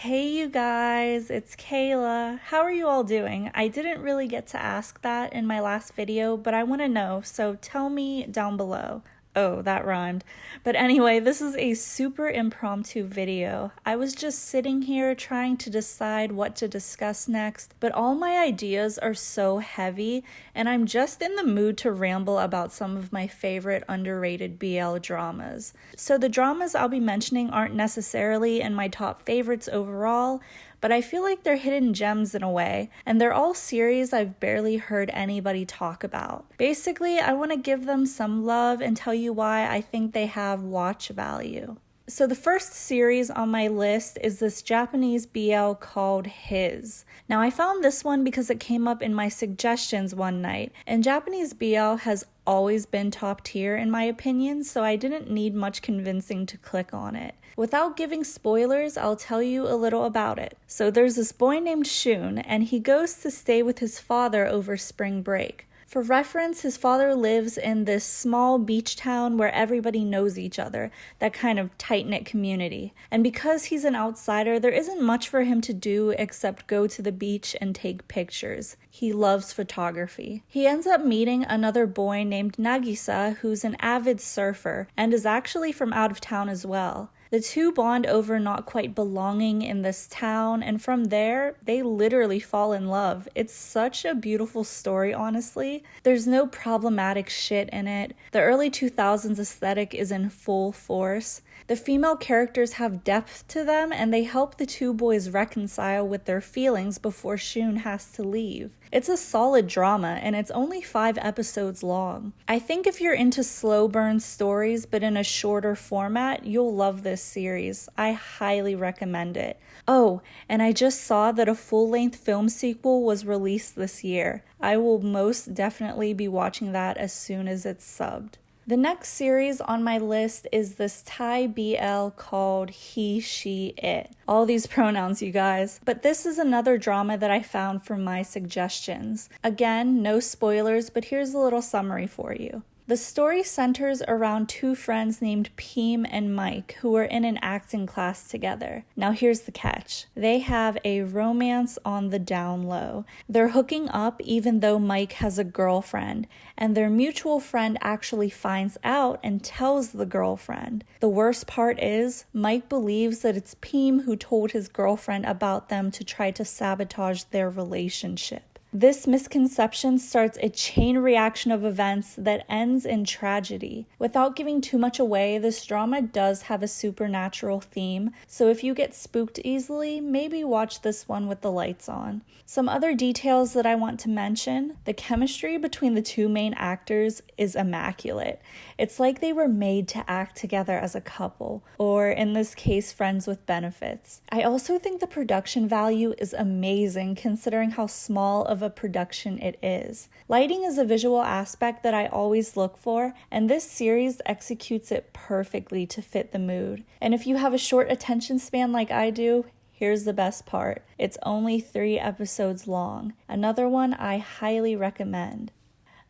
Hey you guys, it's Kayla. How are you all doing? I didn't really get to ask that in my last video, but I want to know, so tell me down below. Oh, that rhymed. But anyway, this is a super impromptu video. I was just sitting here trying to decide what to discuss next, but all my ideas are so heavy, and I'm just in the mood to ramble about some of my favorite underrated BL dramas. So the dramas I'll be mentioning aren't necessarily in my top favorites overall, but I feel like they're hidden gems in a way, and they're all series I've barely heard anybody talk about. Basically, I want to give them some love and tell you why I think they have watch value. So the first series on my list is this Japanese BL called His. Now I found this one because it came up in my suggestions one night, and Japanese BL has always been top tier in my opinion, so I didn't need much convincing to click on it. Without giving spoilers, I'll tell you a little about it. So there's this boy named Shun, and he goes to stay with his father over spring break. For reference, his father lives in this small beach town where everybody knows each other, that kind of tight-knit community. And because he's an outsider, there isn't much for him to do except go to the beach and take pictures. He loves photography. He ends up meeting another boy named Nagisa, who's an avid surfer, and is actually from out of town as well. The two bond over not quite belonging in this town, and from there, they literally fall in love. It's such a beautiful story, honestly. There's no problematic shit in it. The early 2000s aesthetic is in full force. The female characters have depth to them, and they help the two boys reconcile with their feelings before Shun has to leave. It's a solid drama, and it's only 5 episodes long. I think if you're into slow burn stories but in a shorter format, you'll love this series. I highly recommend it. Oh, and I just saw that a full-length film sequel was released this year. I will most definitely be watching that as soon as it's subbed. The next series on my list is this Thai BL called He, She, It. All these pronouns, you guys. But this is another drama that I found from my suggestions. Again, no spoilers, but here's a little summary for you. The story centers around 2 friends named Peem and Mike who are in an acting class together. Now here's the catch. They have a romance on the down low. They're hooking up even though Mike has a girlfriend, and their mutual friend actually finds out and tells the girlfriend. The worst part is, Mike believes that it's Peem who told his girlfriend about them to try to sabotage their relationship. This misconception starts a chain reaction of events that ends in tragedy. Without giving too much away, this drama does have a supernatural theme, so if you get spooked easily, maybe watch this one with the lights on. Some other details that I want to mention: the chemistry between the 2 main actors is immaculate. It's like they were made to act together as a couple, or in this case, friends with benefits. I also think the production value is amazing considering how small of a production it is. Lighting is a visual aspect that I always look for, and this series executes it perfectly to fit the mood. And if you have a short attention span like I do, here's the best part. It's only 3 episodes long. Another one I highly recommend.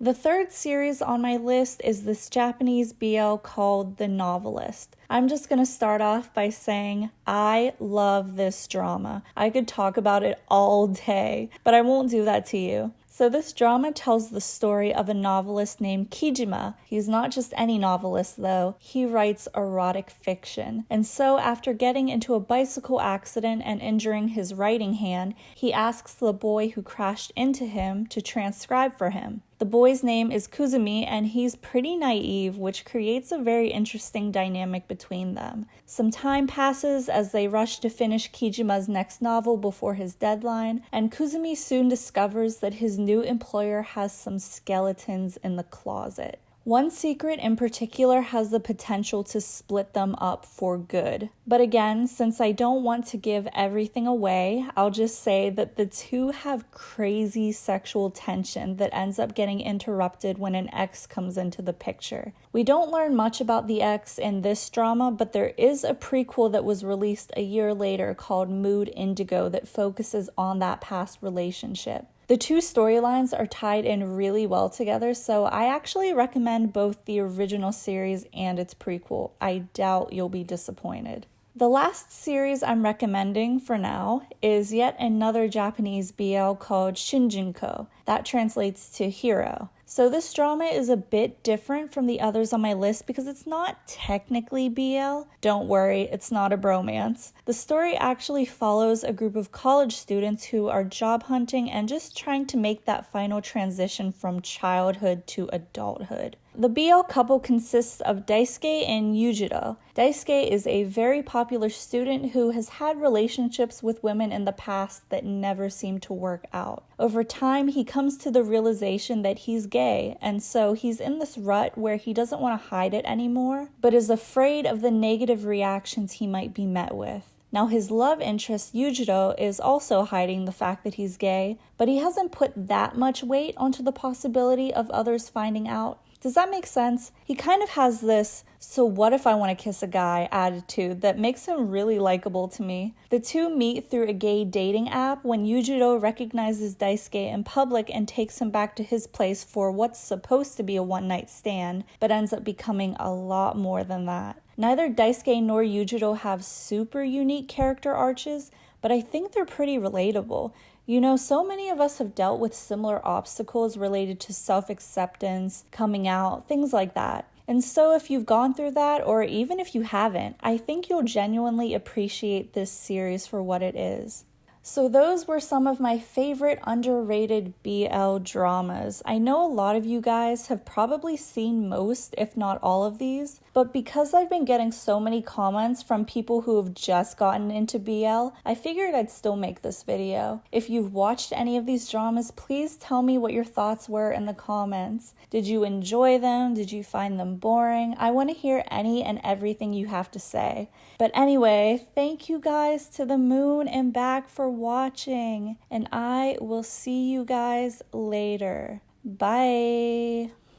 The third series on my list is this Japanese BL called The Novelist. I'm just going to start off by saying I love this drama. I could talk about it all day, but I won't do that to you. So this drama tells the story of a novelist named Kijima. He's not just any novelist though, he writes erotic fiction. And so after getting into a bicycle accident and injuring his writing hand, he asks the boy who crashed into him to transcribe for him. The boy's name is Kuzumi, and he's pretty naive, which creates a very interesting dynamic between them. Some time passes as they rush to finish Kijima's next novel before his deadline, and Kuzumi soon discovers that his new employer has some skeletons in the closet. One secret in particular has the potential to split them up for good. But again, since I don't want to give everything away, I'll just say that the two have crazy sexual tension that ends up getting interrupted when an ex comes into the picture. We don't learn much about the ex in this drama, but there is a prequel that was released a year later called Mood Indigo that focuses on that past relationship. The 2 storylines are tied in really well together, so I actually recommend both the original series and its prequel. I doubt you'll be disappointed. The last series I'm recommending for now is yet another Japanese BL called Shinjinko. That translates to hero. So this drama is a bit different from the others on my list because it's not technically BL. Don't worry, it's not a bromance. The story actually follows a group of college students who are job hunting and just trying to make that final transition from childhood to adulthood. The BL couple consists of Daisuke and Yujiro. Daisuke is a very popular student who has had relationships with women in the past that never seem to work out. Over time, he comes to the realization that he's gay, and so he's in this rut where he doesn't want to hide it anymore, but is afraid of the negative reactions he might be met with. Now, his love interest, Yujiro, is also hiding the fact that he's gay, but he hasn't put that much weight onto the possibility of others finding out. Does that make sense? He kind of has this, so what if I want to kiss a guy attitude that makes him really likable to me. The two meet through a gay dating app when Yujiro recognizes Daisuke in public and takes him back to his place for what's supposed to be a one-night stand, but ends up becoming a lot more than that. Neither Daisuke nor Yujiro have super unique character arches, but I think they're pretty relatable. You know, so many of us have dealt with similar obstacles related to self-acceptance, coming out, things like that. And so if you've gone through that, or even if you haven't, I think you'll genuinely appreciate this series for what it is. So those were some of my favorite underrated BL dramas. I know a lot of you guys have probably seen most, if not all of these, but because I've been getting so many comments from people who have just gotten into BL, I figured I'd still make this video. If you've watched any of these dramas, please tell me what your thoughts were in the comments. Did you enjoy them? Did you find them boring? I want to hear any and everything you have to say. But anyway, thank you guys to the moon and back for watching, and I will see you guys later. Bye.